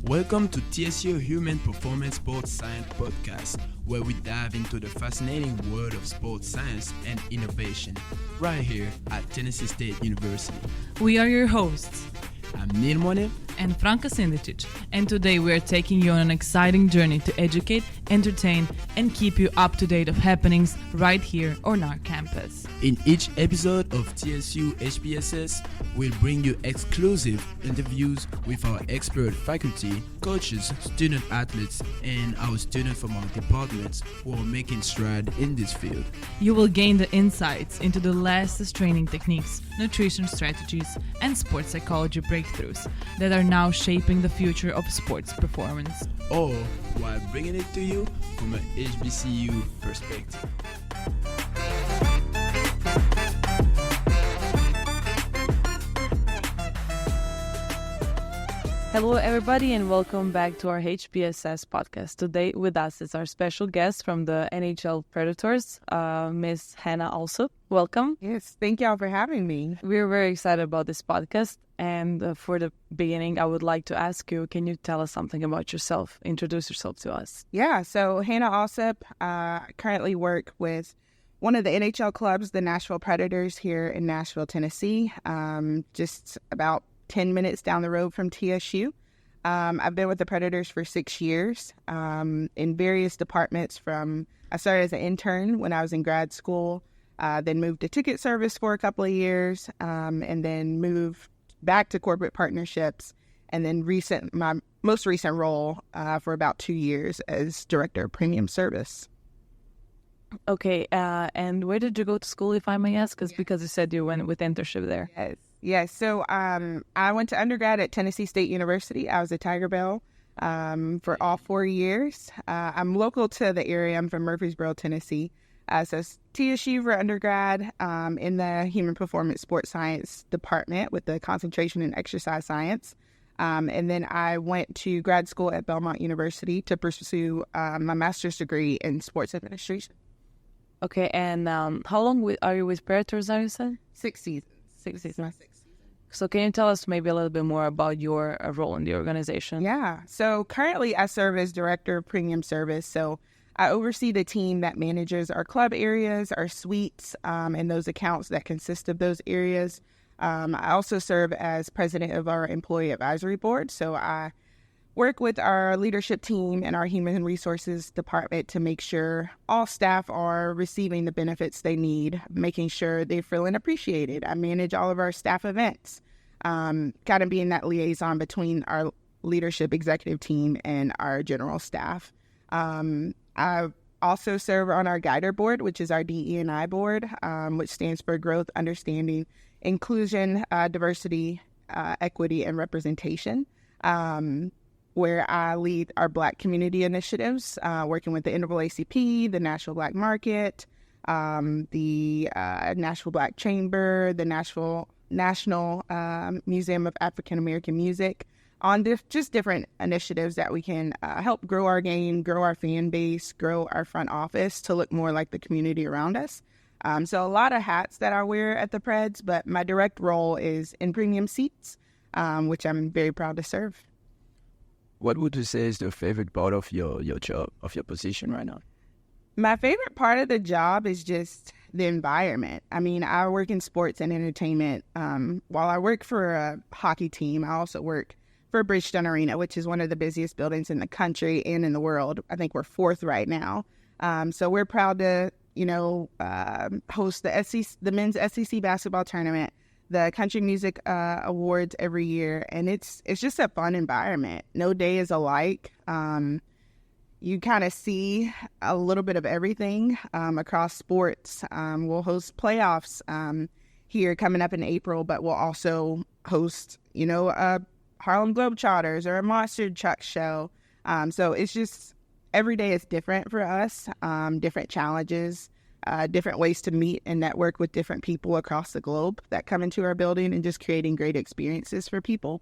Welcome to TSU Human Performance Sports Science Podcast, where we dive into the fascinating world of sports science and innovation, right here at Tennessee State University. We are your hosts, I'm Neil Monet and Franka Sindicic, and today we are taking you on an exciting journey to educate, entertain, and keep you up to date of happenings right here on our campus. In each episode of TSU HPSS, we'll bring you exclusive interviews with our expert faculty, coaches, student athletes, and our students from our departments who are making stride in this field. You will gain the insights into the latest training techniques, nutrition strategies, and sports psychology breakthroughs that are now shaping the future of sports performance. All while bringing it to you from an HBCU perspective. Hello everybody and welcome back to our HPSS podcast. Today with us is our special guest from the NHL Predators, Miss Hannah Alsup. Welcome. Yes, thank y'all for having me. We're very excited about this podcast, and for the beginning I would like to ask you, can you tell us something about yourself? Introduce yourself to us. Yeah, so Hannah Alsup, currently work with one of the NHL clubs, the Nashville Predators here in Nashville, Tennessee, just about 10 minutes down the road from TSU. I've been with the Predators for 6 years in various departments. I started as an intern when I was in grad school, then moved to ticket service for a couple of years, and then moved back to corporate partnerships, and then my most recent role for about 2 years as director of premium service. Okay, and where did you go to school, if I may ask? Because you said you went with internship there. Yes. So I went to undergrad at Tennessee State University. I was a Tiger Bell for all 4 years. I'm local to the area. I'm from Murfreesboro, Tennessee. So TSU for undergrad in the Human Performance Sports Science department with the concentration in exercise science. And then I went to grad school at Belmont University to pursue my master's degree in sports administration. Okay, and how long are you with Predators, are you said? 6 seasons. 6 seasons. So can you tell us maybe a little bit more about your role in the organization? Yeah. So currently I serve as director of premium service. So I oversee the team that manages our club areas, our suites, and those accounts that consist of those areas. I also serve as president of our employee advisory board. So I work with our leadership team and our human resources department to make sure all staff are receiving the benefits they need, making sure they're feeling appreciated. I manage all of our staff events, kind of being that liaison between our leadership executive team and our general staff. I also serve on our guider board, which is our DE&I board, which stands for Growth, Understanding, Inclusion, Diversity, Equity, and Representation. Where I lead our Black community initiatives, working with the NAACP, the Nashville Black Market, the Nashville Black Chamber, the National Museum of African American Music, on just different initiatives that we can help grow our game, grow our fan base, grow our front office to look more like the community around us. So a lot of hats that I wear at the Preds, but my direct role is in premium seats, which I'm very proud to serve. What would you say is the favorite part of your job, of your position right now? My favorite part of the job is just the environment. I mean, I work in sports and entertainment. While I work for a hockey team, I also work for Bridgestone Arena, which is one of the busiest buildings in the country and in the world. I think we're 4th right now. So we're proud to, host the men's SEC basketball tournament, the Country Music Awards every year, and it's just a fun environment. No day is alike. You kind of see a little bit of everything across sports. We'll host playoffs here coming up in April, but we'll also host, a Harlem Globetrotters or a Monster Truck show. So it's just every day is different for us, different challenges. Different ways to meet and network with different people across the globe that come into our building, and just creating great experiences for people.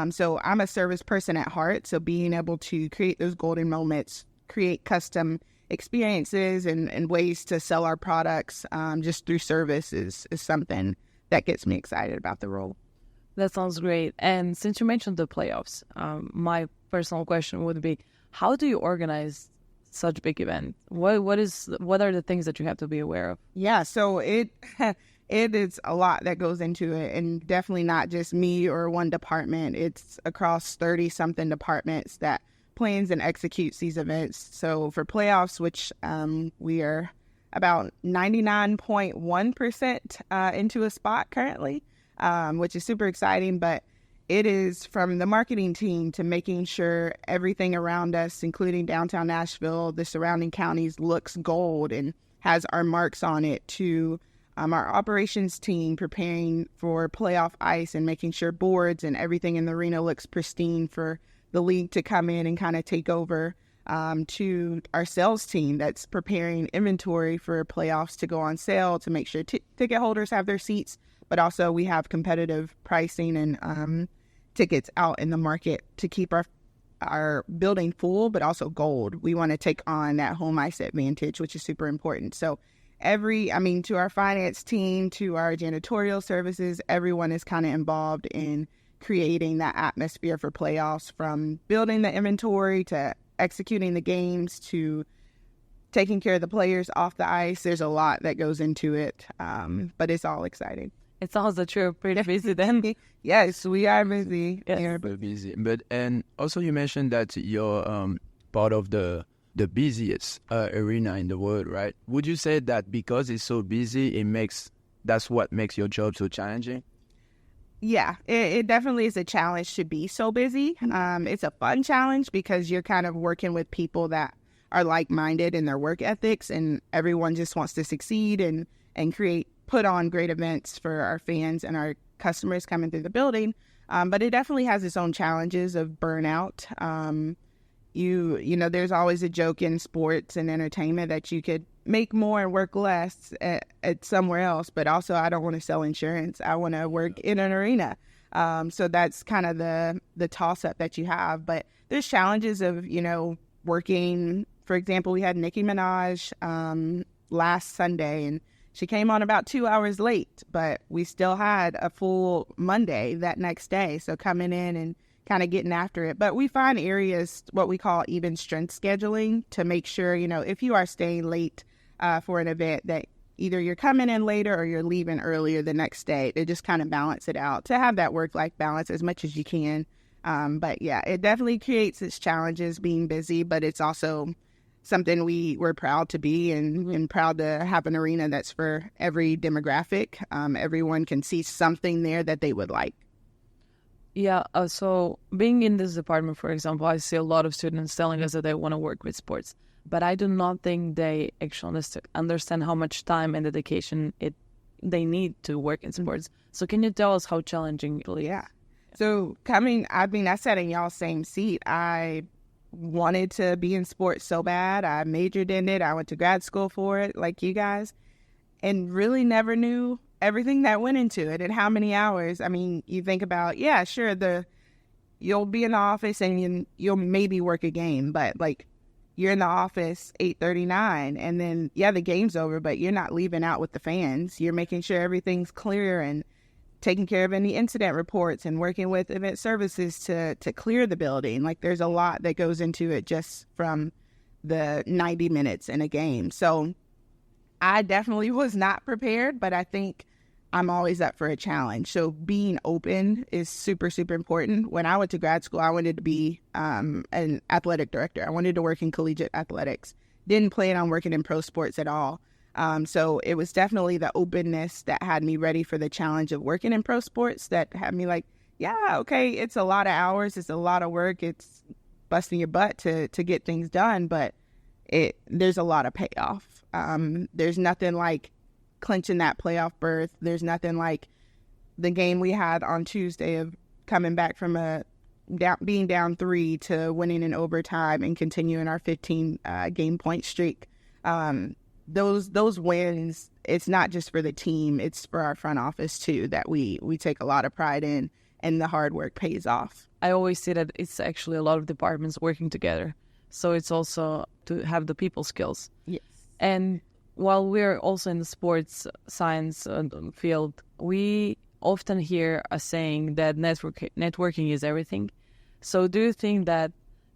So I'm a service person at heart. So being able to create those golden moments, create custom experiences and ways to sell our products just through service is something that gets me excited about the role. That sounds great. And since you mentioned the playoffs, my personal question would be, how do you organize such big event? What are the things that you have to be aware of? Yeah, so it is a lot that goes into it, and definitely not just me or one department. It's across 30-something departments that plans and executes these events. So for playoffs, which we are about 99.1% into a spot currently, which is super exciting, but it is from the marketing team to making sure everything around us, including downtown Nashville, the surrounding counties, looks gold and has our marks on it, to our operations team preparing for playoff ice and making sure boards and everything in the arena looks pristine for the league to come in and kind of take over, to our sales team that's preparing inventory for playoffs to go on sale to make sure ticket holders have their seats, but also we have competitive pricing and tickets out in the market to keep our building full, but also gold. We want to take on that home ice advantage, which is super important. So to our finance team, to our janitorial services, everyone is kind of involved in creating that atmosphere for playoffs, from building the inventory to executing the games to taking care of the players off the ice. There's a lot that goes into it, but it's all exciting. It sounds that you're pretty busy then. Yes, we are busy. Yes. We are Very busy. And also you mentioned that you're part of the busiest arena in the world, right? Would you say that because it's so busy, that's what makes your job so challenging? Yeah, it definitely is a challenge to be so busy. It's a fun challenge because you're kind of working with people that are like-minded in their work ethics, and everyone just wants to succeed and put on great events for our fans and our customers coming through the building. But it definitely has its own challenges of burnout. There's always a joke in sports and entertainment that you could make more and work less at somewhere else, but also I don't want to sell insurance. I want to work in an arena. So that's kind of the toss-up that you have. But there's challenges of, working. For example, we had Nicki Minaj last Sunday, and she came on about 2 hours late, but we still had a full Monday that next day. So coming in and kind of getting after it. But we find areas, what we call even strength scheduling, to make sure, if you are staying late for an event, that either you're coming in later or you're leaving earlier the next day, to just kind of balance it out, to have that work-life balance as much as you can. But yeah, it definitely creates its challenges being busy, but it's also something we're proud to be and proud to have an arena that's for every demographic. Everyone can see something there that they would like. Yeah, so being in this department, for example, I see a lot of students telling us that they want to work with sports, but I do not think they actually understand how much time and dedication they need to work in sports. So can you tell us how challenging it is? Yeah. So I sat in y'all's same seat. I wanted to be in sports so bad. I majored in it. I went to grad school for it, like you guys, and really never knew everything that went into it and how many hours. I mean, you think about, yeah, sure, you'll be in the office and you'll maybe work a game, but like you're in the office 8:39 and then, yeah, the game's over, but you're not leaving out with the fans. You're making sure everything's clear and taking care of any incident reports and working with event services to clear the building. Like there's a lot that goes into it just from the 90 minutes in a game. So I definitely was not prepared, but I think I'm always up for a challenge. So being open is super, super important. When I went to grad school, I wanted to be an athletic director. I wanted to work in collegiate athletics. Didn't plan on working in pro sports at all. So it was definitely the openness that had me ready for the challenge of working in pro sports, that had me like, yeah, okay, it's a lot of hours, it's a lot of work, it's busting your butt to get things done, but there's a lot of payoff. There's nothing like clinching that playoff berth. There's nothing like the game we had on Tuesday of coming back from being down 3 to winning in overtime and continuing our 15 game point streak. Those wins, it's not just for the team, it's for our front office too, that we take a lot of pride in, and the hard work pays off. I always say that it's actually a lot of departments working together. So it's also to have the people skills. Yes. And while we're also in the sports science field, we often hear a saying that networking is everything. So do you think that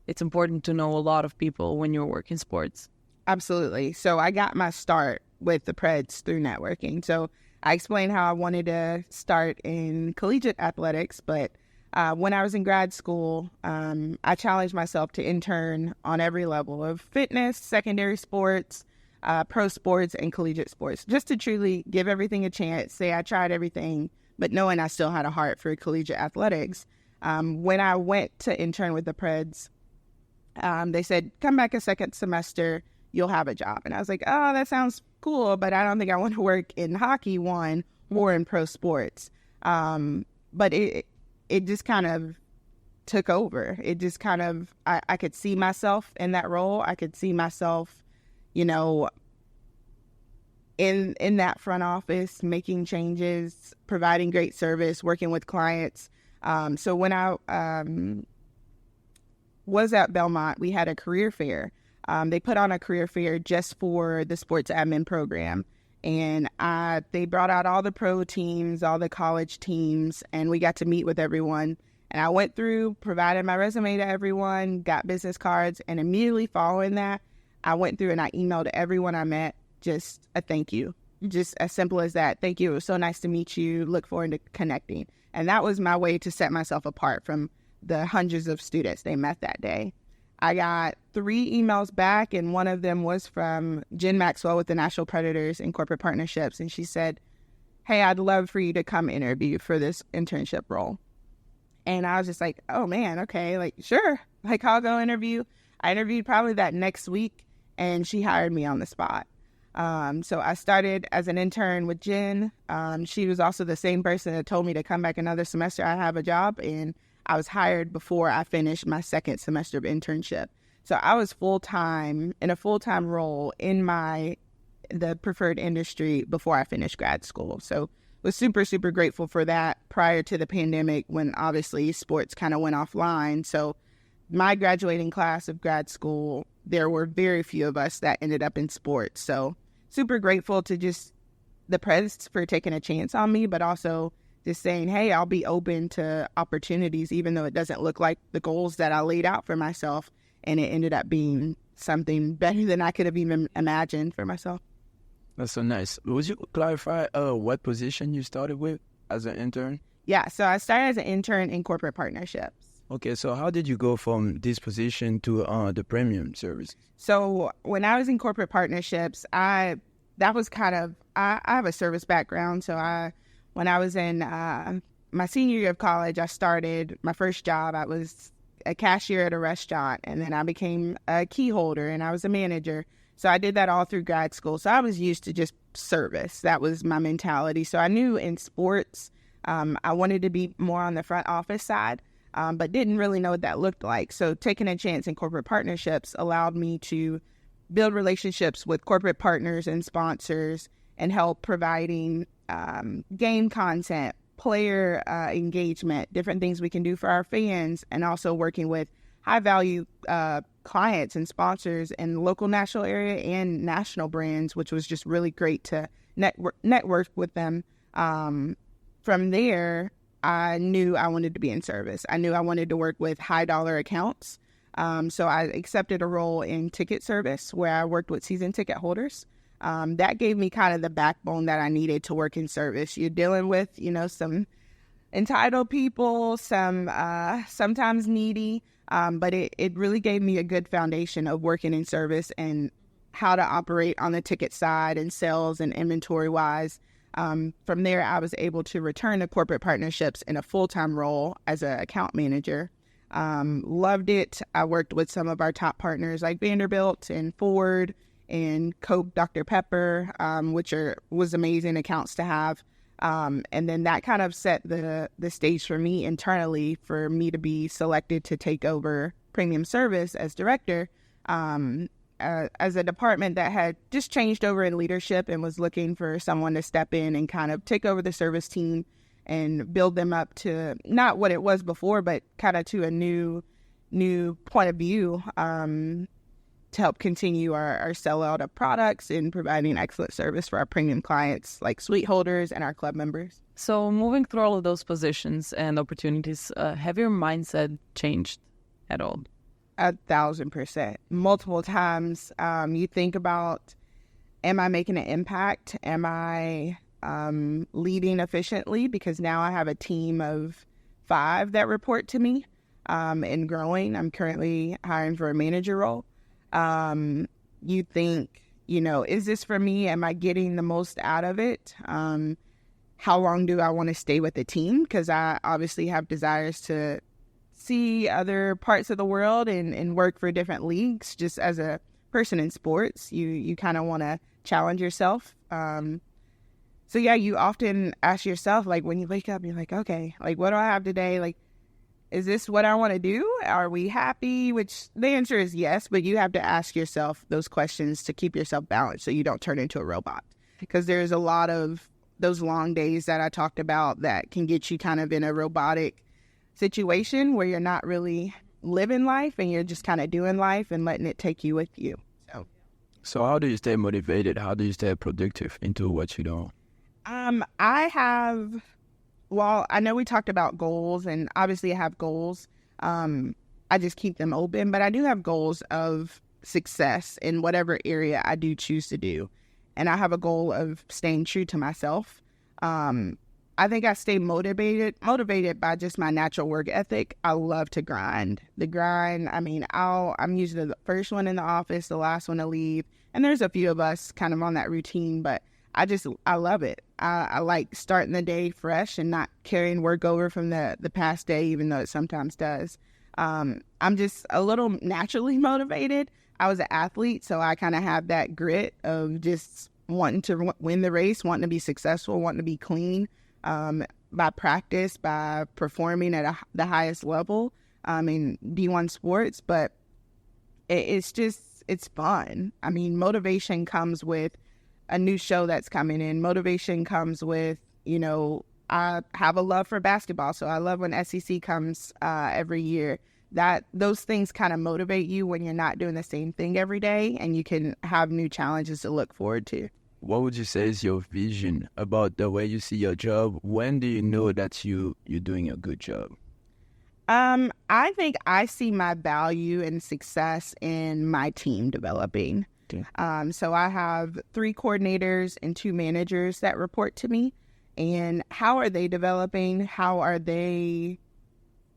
it's important to know a lot of people when you're working sports? Absolutely. So I got my start with the Preds through networking. So I explained how I wanted to start in collegiate athletics, but when I was in grad school, I challenged myself to intern on every level of fitness, secondary sports, pro sports, and collegiate sports, just to truly give everything a chance, say I tried everything, but knowing I still had a heart for collegiate athletics. When I went to intern with the Preds, they said, come back a second semester, you'll have a job. And I was like, oh, that sounds cool, but I don't think I want to work in hockey, one, or in pro sports. But it just kind of took over. It just kind of, I could see myself in that role. I could see myself, in that front office, making changes, providing great service, working with clients. So when I was at Belmont, we had a career fair. They put on a career fair just for the sports admin program. And they brought out all the pro teams, all the college teams, and we got to meet with everyone. And I went through, provided my resume to everyone, got business cards, and immediately following that, I went through and I emailed everyone I met just a thank you. Just as simple as that. Thank you. It was so nice to meet you. Look forward to connecting. And that was my way to set myself apart from the hundreds of students they met that day. I got 3 emails back, and one of them was from Jen Maxwell with the Nashville Predators and Corporate Partnerships. And she said, hey, I'd love for you to come interview for this internship role. And I was just like, oh, man, okay, like, sure. Like, I'll go interview. I interviewed probably that next week, and she hired me on the spot. So I started as an intern with Jen. She was also the same person that told me to come back another semester. I have a job, and I was hired before I finished my second semester of internship. So I was full-time, in a full-time role in the preferred industry before I finished grad school. So was super, super grateful for that prior to the pandemic when obviously sports kind of went offline. So my graduating class of grad school, there were very few of us that ended up in sports. So super grateful to just the Preds for taking a chance on me, but also just saying, hey, I'll be open to opportunities, even though it doesn't look like the goals that I laid out for myself. And it ended up being something better than I could have even imagined for myself. That's so nice. Would you clarify what position you started with as an intern? Yeah, so I started as an intern in corporate partnerships. Okay, so how did you go from this position to the premium service? So when I was in corporate partnerships, I have a service background. So when I was in my senior year of college, I started my first job. I was a cashier at a restaurant, and then I became a key holder, and I was a manager. So I did that all through grad school. So I was used to just service. That was my mentality. So I knew in sports, I wanted to be more on the front office side, but didn't really know what that looked like. So taking a chance in corporate partnerships allowed me to build relationships with corporate partners and sponsors and help providing game content, player engagement, different things we can do for our fans, and also working with high-value clients and sponsors in local Nashville area and national brands, which was just really great to network with them. From there, I knew I wanted to be in service. I knew I wanted to work with high-dollar accounts. So I accepted a role in ticket service where I worked with season ticket holders. That gave me kind of the backbone that I needed to work in service. You're dealing with, some entitled people, some sometimes needy, but it really gave me a good foundation of working in service and how to operate on the ticket side and sales and inventory wise. From there, I was able to return to corporate partnerships in a full-time role as an account manager. Loved it. I worked with some of our top partners like Vanderbilt and Ford and Coke, Dr. Pepper, which was amazing accounts to have. And then that kind of set the stage for me internally for me to be selected to take over premium service as director, as a department that had just changed over in leadership and was looking for someone to step in and kind of take over the service team and build them up to not what it was before, but kind of to a new point of view. to help continue our sellout of products and providing excellent service for our premium clients like suite holders and our club members. So moving through all of those positions and opportunities, have your mindset changed at all? 1,000%. Multiple times, you think about, am I making an impact? Am I leading efficiently? Because now I have a team of 5 that report to me and growing. I'm currently hiring for a manager role. You think, is this for me? Am I getting the most out of it? How long do I want to stay with the team? Because I obviously have desires to see other parts of the world and work for different leagues. Just as a person in sports, you kind of want to challenge yourself. So yeah, you often ask yourself, like when you wake up, you're like, okay, like what do I have today? Like, is this what I want to do? Are we happy? Which the answer is yes, but you have to ask yourself those questions to keep yourself balanced so you don't turn into a robot. Because there's a lot of those long days that I talked about that can get you kind of in a robotic situation where you're not really living life and you're just kind of doing life and letting it take you with you. So how do you stay motivated? How do you stay productive into what you do? I know we talked about goals, and obviously I have goals. I just keep them open, but I do have goals of success in whatever area I do choose to do. And I have a goal of staying true to myself. I think I stay motivated by just my natural work ethic. I love to grind. The grind, I mean, I'm usually the first one in the office, the last one to leave. And there's a few of us kind of on that routine, but I love it. I like starting the day fresh and not carrying work over from the past day, even though it sometimes does. I'm just a little naturally motivated. I was an athlete, so I kind of have that grit of just wanting to win the race, wanting to be successful, wanting to be clean by practice, by performing at the highest level in D1 sports. But it's fun. I mean, motivation comes with a new show that's coming in. Motivation comes with, I have a love for basketball, so I love when SEC comes every year. Those things kind of motivate you when you're not doing the same thing every day, and you can have new challenges to look forward to. What would you say is your vision about the way you see your job? When do you know that you're doing a good job? I think I see my value and success in my team developing. Okay. So I have 3 coordinators and 2 managers that report to me. And how are they developing? How are they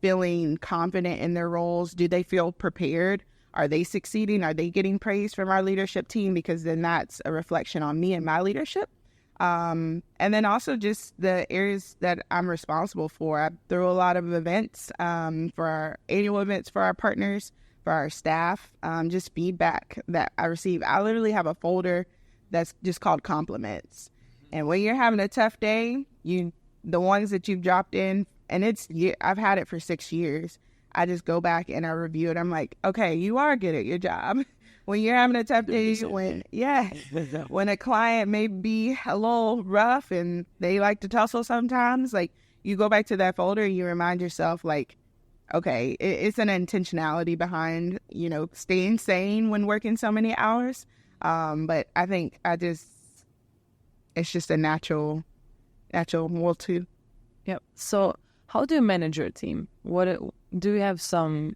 feeling confident in their roles? Do they feel prepared? Are they succeeding? Are they getting praise from our leadership team? Because then that's a reflection on me and my leadership. And then also just the areas that I'm responsible for. I throw a lot of events for our annual events for our partners, for our staff, just feedback that I receive. I literally have a folder that's just called compliments. And when you're having a tough day, the ones that you've dropped in, and I've had it for 6 years. I just go back and I review it. I'm like, okay, you are good at your job. When you're having a tough day, when a client may be a little rough and they like to tussle sometimes, like you go back to that folder and you remind yourself, like, okay, it's an intentionality behind, staying sane when working so many hours. But I think it's just a natural will too. Yep. So how do you manage your team? Do you have some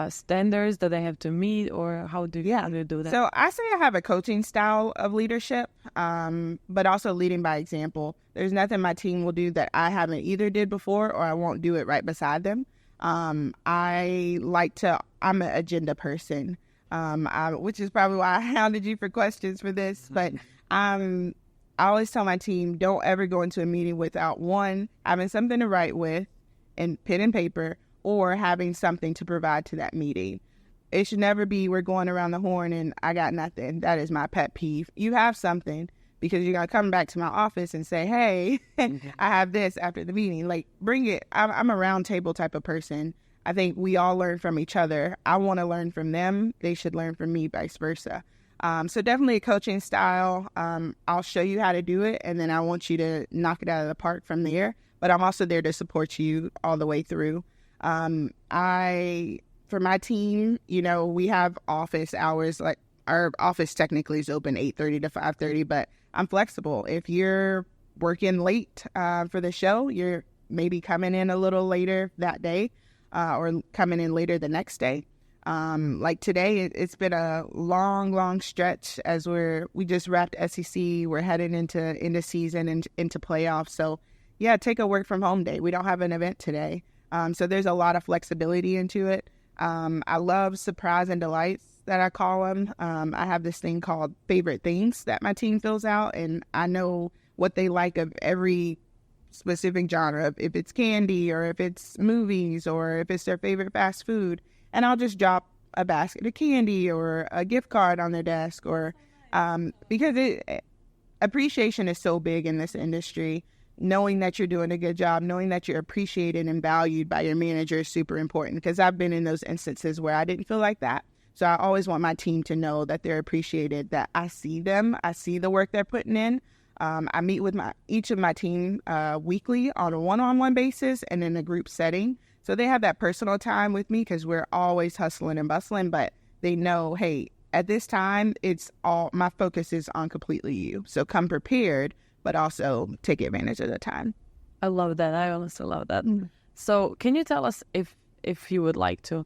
standards that they have to meet, or how do you do that? So I say I have a coaching style of leadership, but also leading by example. There's nothing my team will do that I haven't either did before, or I won't do it right beside them. I'm an agenda person, which is probably why I hounded you for questions for this. But I always tell my team, don't ever go into a meeting without, 1, having something to write with and pen and paper, or having something to provide to that meeting. It should never be we're going around the horn and I got nothing. That is my pet peeve. You have something, because you're going to come back to my office and say, hey, I have this after the meeting. Like, bring it. I'm a round table type of person. I think we all learn from each other. I want to learn from them. They should learn from me, vice versa. So definitely a coaching style. I'll show you how to do it, and then I want you to knock it out of the park from there. But I'm also there to support you all the way through. I for my team, we have office hours. Like our office technically is open 8:30 to 5:30, but I'm flexible. If you're working late for the show, you're maybe coming in a little later that day or coming in later the next day. Like today, it's been a long stretch as we just wrapped SEC. We're heading into season and into playoffs. So yeah, take a work from home day. We don't have an event today. So there's a lot of flexibility into it. I love surprise and delights that I call them. I have this thing called favorite things that my team fills out, and I know what they like of every specific genre, if it's candy or if it's movies or if it's their favorite fast food. And I'll just drop a basket of candy or a gift card on their desk or because appreciation is so big in this industry. Knowing that you're doing a good job, knowing that you're appreciated and valued by your manager is super important, because I've been in those instances where I didn't feel like that. So I always want my team to know that they're appreciated, that I see them, I see the work they're putting in. I meet with each of my team weekly on a one-on-one basis and in a group setting. So they have that personal time with me because we're always hustling and bustling, but they know, hey, at this time, my focus is on completely you. So come prepared, but also take advantage of the time. I love that. I honestly love that. So can you tell us, if you would like to,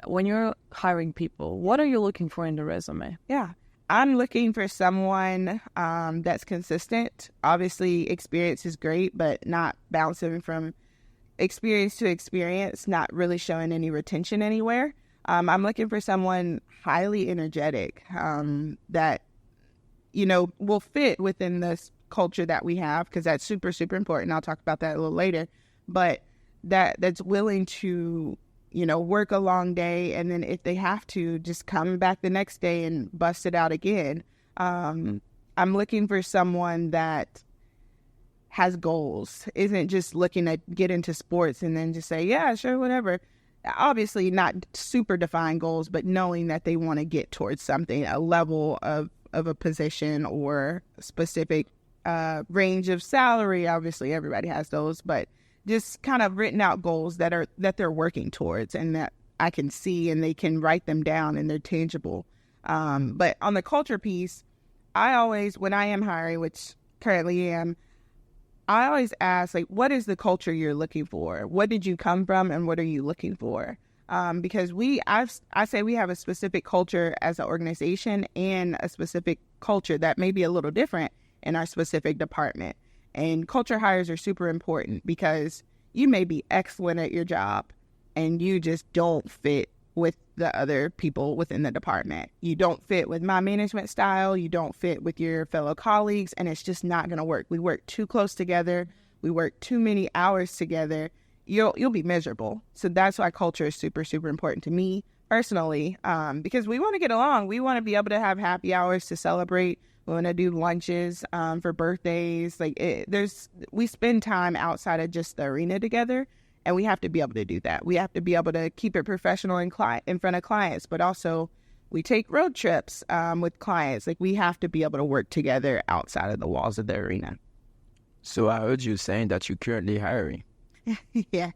when you're hiring people, what are you looking for in the resume? Yeah, I'm looking for someone that's consistent. Obviously, experience is great, but not bouncing from experience to experience, not really showing any retention anywhere. I'm looking for someone highly energetic that, will fit within this culture that we have, because that's super, super important. I'll talk about that a little later. But that's willing to, work a long day, and then if they have to, just come back the next day and bust it out again. I'm looking for someone that has goals, isn't just looking to get into sports and then just say, yeah, sure, whatever. Obviously not super defined goals, but knowing that they want to get towards something, a level of a position or specific range of salary. Obviously everybody has those, but just kind of written out goals that they're working towards and that I can see and they can write them down and they're tangible. But on the culture piece, I always, when I am hiring, which currently am, I always ask, like, what is the culture you're looking for? What did you come from and what are you looking for? Because I say we have a specific culture as an organization and a specific culture that may be a little different in our specific department. And culture hires are super important because you may be excellent at your job and you just don't fit with the other people within the department. You don't fit with my management style. You don't fit with your fellow colleagues, and it's just not going to work. We work too close together. We work too many hours together. You'll be miserable. So that's why culture is super, super important to me personally, because we want to get along. We want to be able to have happy hours to celebrate. We want to do lunches for birthdays. We spend time outside of just the arena together, and we have to be able to do that. We have to be able to keep it professional in front of clients, but also we take road trips with clients. Like, we have to be able to work together outside of the walls of the arena. So I heard you saying that you're currently hiring. Yes.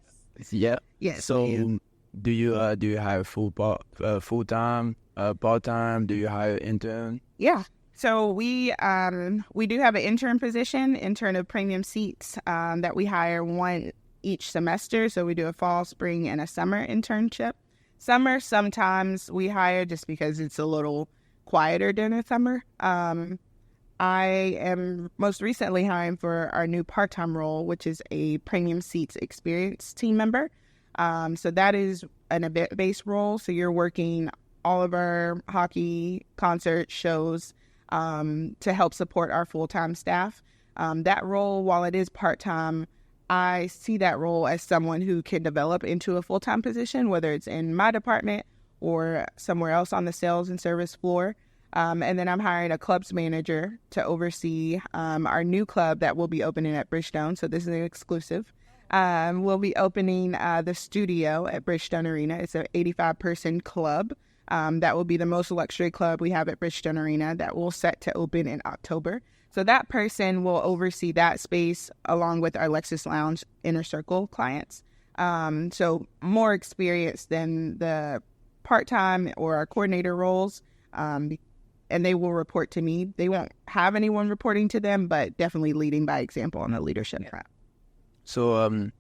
Yeah. Yes. So do you hire full time, part time? Do you hire intern? Yeah. So we do have an intern position, intern of premium seats that we hire one each semester. So we do a fall, spring, and a summer internship. Summer, sometimes we hire just because it's a little quieter during the summer. I am most recently hiring for our new part-time role, which is a premium seats experience team member. So that is an event-based role. So you're working all of our hockey, concert shows to help support our full-time staff. That role, while it is part-time, I see that role as someone who can develop into a full-time position, whether it's in my department or somewhere else on the sales and service floor. And then I'm hiring a clubs manager to oversee our new club that will be opening at Bridgestone. So this is an exclusive. We'll be opening the studio at Bridgestone Arena. It's an 85-person club. That will be the most luxury club we have at Bridgestone Arena that will set to open in October. So that person will oversee that space along with our Lexus Lounge Inner Circle clients. So more experience than the part-time or our coordinator roles. And they will report to me. They won't have anyone reporting to them, but definitely leading by example on the leadership front. So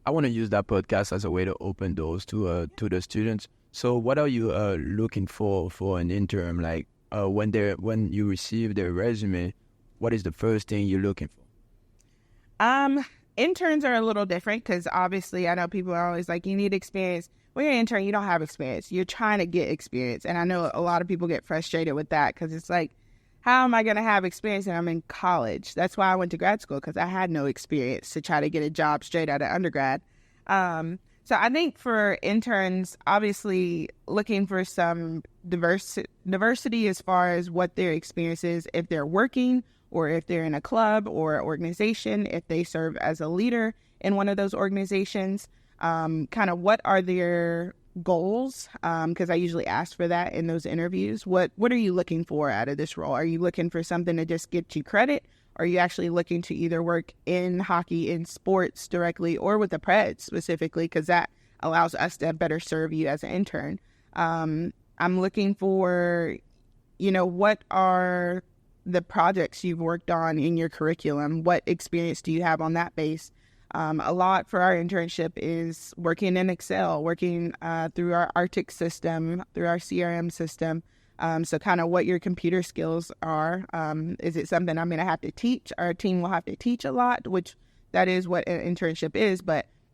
I want to use that podcast as a way to open doors to the students. So what are you looking for an intern? Like when you receive their resume, what is the first thing you're looking for? Interns are a little different because obviously I know people are always like, you need experience. When you're an intern, you don't have experience. You're trying to get experience. And I know a lot of people get frustrated with that because it's like, how am I going to have experience and I'm in college? That's why I went to grad school, because I had no experience to try to get a job straight out of undergrad. So I think for interns, obviously looking for some diversity as far as what their experience is, if they're working or if they're in a club or organization, if they serve as a leader in one of those organizations. Kind of what are their goals? Because I usually ask for that in those interviews. What are you looking for out of this role? Are you looking for something to just get you credit? Are you actually looking to either work in hockey, in sports directly, or with the Preds specifically? Because that allows us to better serve you as an intern. I'm looking for, what are the projects you've worked on in your curriculum? What experience do you have on that base? A lot for our internship is working in Excel, working through our Arctic system, through our CRM system. So kind of what your computer skills are. Is it something I'm going to have to teach? Our team will have to teach a lot, which that is what an internship is.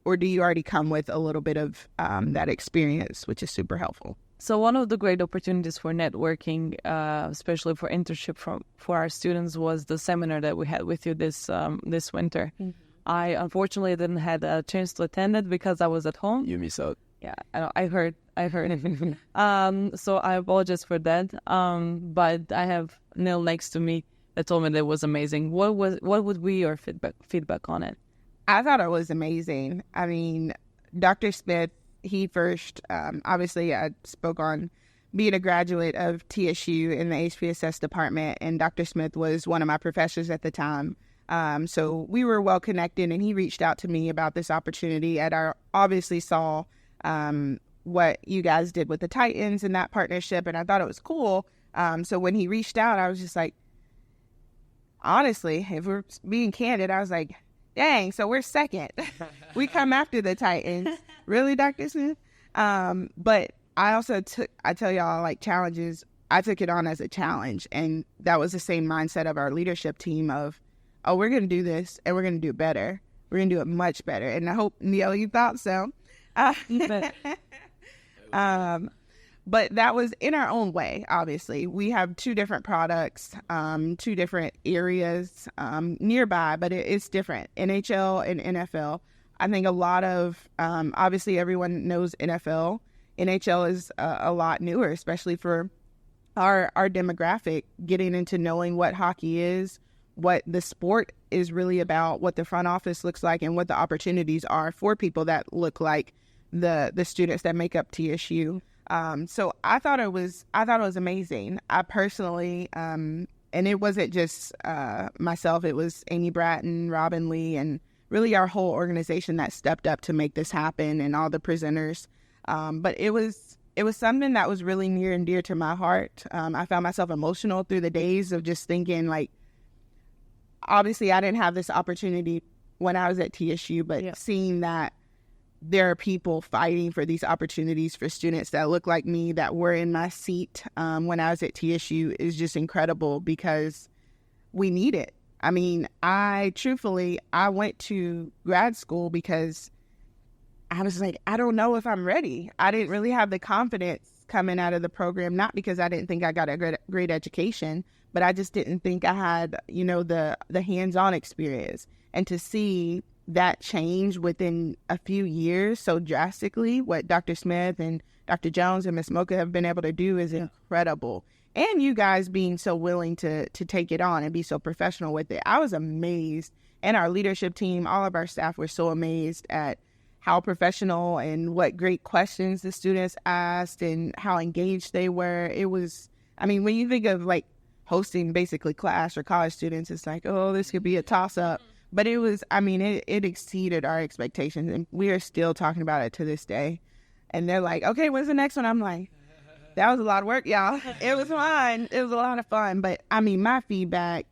Or do you already come with a little bit of that experience, which is super helpful? So one of the great opportunities for networking, especially for internship for our students, was the seminar that we had with you this winter. Mm-hmm. I unfortunately didn't have a chance to attend it because I was at home. You miss out. Yeah, I heard. So I apologize for that. But I have Neil next to me that told me that it was amazing. What would be your feedback on it? I thought it was amazing. I mean, Dr. Smith, he first, obviously I spoke on being a graduate of TSU in the HPSS department, and Dr. Smith was one of my professors at the time. So we were well connected, and he reached out to me about this opportunity. And I obviously saw what you guys did with the Titans and that partnership, and I thought it was cool. So when he reached out, I was just like, honestly, if we're being candid, I was like, dang, so we're second. We come after the Titans. Really, Dr. Smith? But I also I tell y'all, like, challenges, I took it on as a challenge. And that was the same mindset of our leadership team of, oh, we're going to do this and we're going to do it better. We're going to do it much better. And I hope, Neil, you thought so. But that was in our own way, obviously. We have two different products, two different areas nearby, but it's different, NHL and NFL. I think a lot of, obviously everyone knows NFL. NHL is a lot newer, especially for our demographic, getting into knowing what hockey is, what the sport is really about, what the front office looks like, and what the opportunities are for people that look like the students that make up TSU. So I thought it was amazing. I personally, and it wasn't just myself, it was Amy Bratton, Robin Lee, and really our whole organization that stepped up to make this happen, and all the presenters. But it was something that was really near and dear to my heart. I found myself emotional through the days of just thinking, like, obviously I didn't have this opportunity when I was at TSU, but seeing that there are people fighting for these opportunities for students that look like me, that were in my seat when I was at TSU, is just incredible, because we need it. I mean, I went to grad school because I was like, I don't know if I'm ready. I didn't really have the confidence coming out of the program, not because I didn't think I got a great education, but I just didn't think I had, the hands-on experience. And to see that change within a few years so drastically, what Dr. Smith and Dr. Jones and Ms. Mocha have been able to do is incredible. And you guys being so willing to take it on and be so professional with it. I was amazed. And our leadership team, all of our staff were so amazed at how professional and what great questions the students asked and how engaged they were. It was, I mean, when you think of like hosting basically class or college students, it's like, oh, this could be a toss-up. But it was, I mean, it exceeded our expectations, and we are still talking about it to this day. And they're like, okay, when's the next one? I'm like, that was a lot of work, y'all. It was fun. It was a lot of fun. But, I mean, my feedback,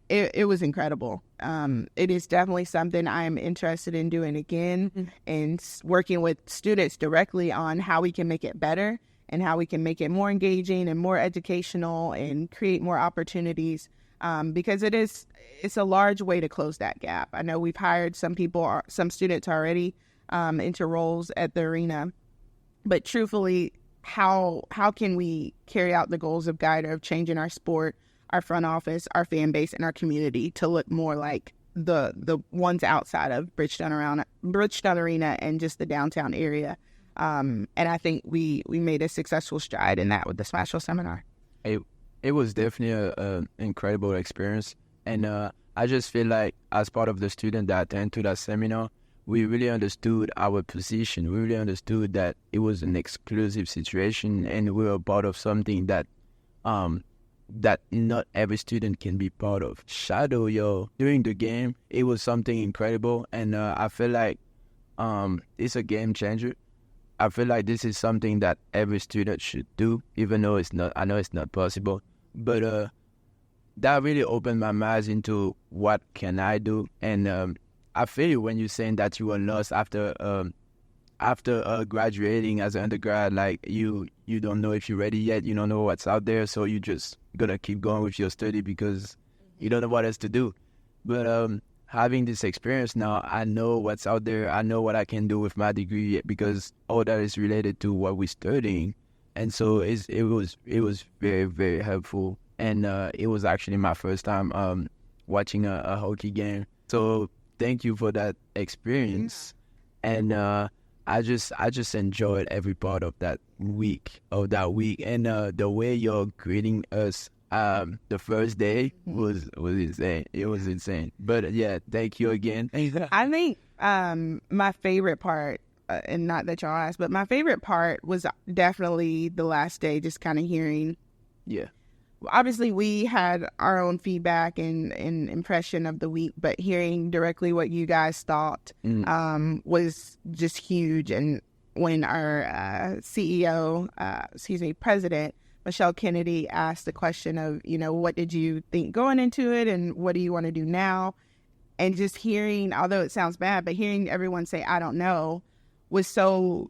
it was incredible. It is definitely something I'm interested in doing again and working with students directly on how we can make it better and how we can make it more engaging and more educational and create more opportunities, because it's a large way to close that gap. I know we've hired some students already into roles at the arena, but truthfully, how can we carry out the goals of Guider of changing our sport, our front office, our fan base, and our community to look more like the ones outside of Bridgestone Arena and just the downtown area. And I think we made a successful stride in that with the Smashville seminar. It was definitely an incredible experience. And I just feel like as part of the student that attended to that seminar, we really understood our position. We really understood that it was an exclusive situation and we were part of something that that not every student can be part of. Shadow, during the game, it was something incredible. And I feel like it's a game changer. I feel like this is something that every student should do, even though I know it's not possible. But that really opened my mind into what can I do. And I feel you when you're saying that you were lost after graduating as an undergrad. Like you don't know if you're ready yet. You don't know what's out there, so you just gonna keep going with your study because you don't know what else to do. But having this experience now, I know what's out there. I know what I can do with my degree because all that is related to what we're studying. And so it was very, very helpful. And it was actually my first time watching a hockey game. So thank you for that experience. And I just enjoyed every part of that week. And the way you're greeting us the first day was insane. It was insane. But yeah, thank you again. I think my favorite part, and not that y'all asked, but my favorite part was definitely the last day, just kind of hearing. Yeah. Obviously, we had our own feedback and impression of the week, but hearing directly what you guys thought was just huge. And when our President Michelle Kennedy asked the question of, what did you think going into it and what do you want to do now? And just hearing, although it sounds bad, but hearing everyone say, I don't know, was so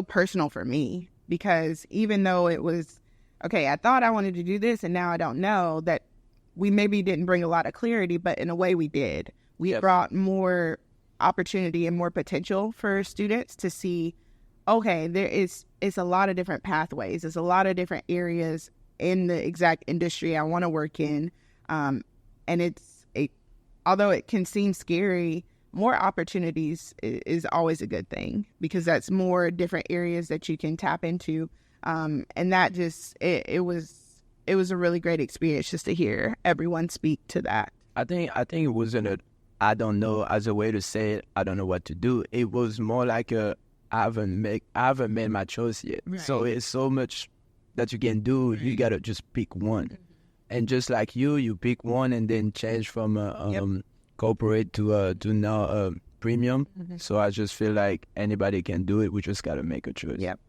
personal for me, because even though it was, okay, I thought I wanted to do this and now I don't know, that we maybe didn't bring a lot of clarity, but in a way we did. We brought more opportunity and more potential for students to see, okay, it's a lot of different pathways. There's a lot of different areas in the exact industry I want to work in. And although it can seem scary, more opportunities is always a good thing, because that's more different areas that you can tap into. And that just, it was a really great experience just to hear everyone speak to that. I think it wasn't I don't know as a way to say it, I don't know what to do. It was more like I haven't made my choice yet. Right. So it's so much that you can do. Right. You gotta just pick one. Mm-hmm. And just like you pick one and then change from corporate to now premium. Mm-hmm. So I just feel like anybody can do it. We just gotta make a choice. Yep.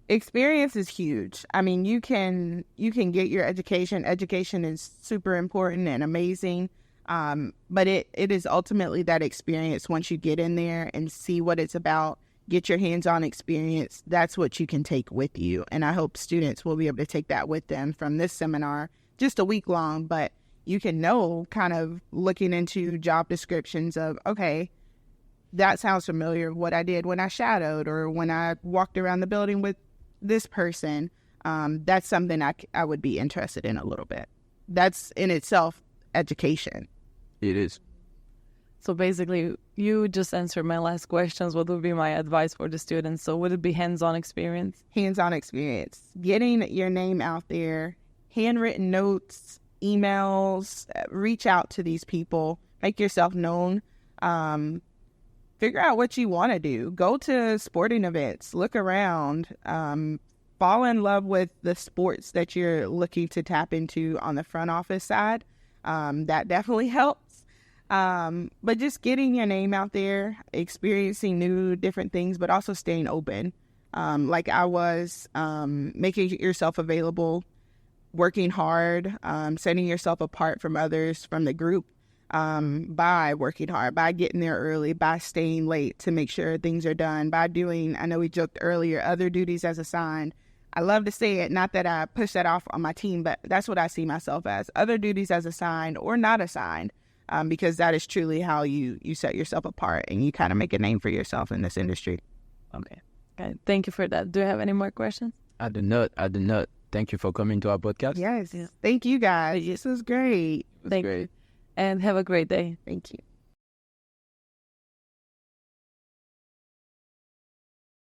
Experience is huge. I mean, you can get your education. Education is super important and amazing. But it is ultimately that experience. Once you get in there and see what it's about, get your hands-on experience, that's what you can take with you. And I hope students will be able to take that with them from this seminar, just a week long, but you can know, kind of looking into job descriptions of, okay, that sounds familiar, what I did when I shadowed or when I walked around the building with this person. That's something I would be interested in a little bit. That's in itself education. It is. So basically, you just answered my last questions. What would be my advice for the students? So would it be hands-on experience? Hands-on experience. Getting your name out there, handwritten notes, emails, reach out to these people, make yourself known, figure out what you want to do. Go to sporting events, look around, fall in love with the sports that you're looking to tap into on the front office side. That definitely helps. But just getting your name out there, experiencing new different things, but also staying open. Like I was, making yourself available, working hard, setting yourself apart from others, from the group, by working hard, by getting there early, by staying late to make sure things are done, by doing, I know we joked earlier, other duties as assigned. I love to say it, not that I push that off on my team, but that's what I see myself as, other duties as assigned or not assigned, because that is truly how you set yourself apart and you kind of make a name for yourself in this industry. Okay. Thank you for that. Do you have any more questions? I do not. Thank you for coming to our podcast. Yes. Thank you guys. This was great. Thank you. And have a great day. Thank you.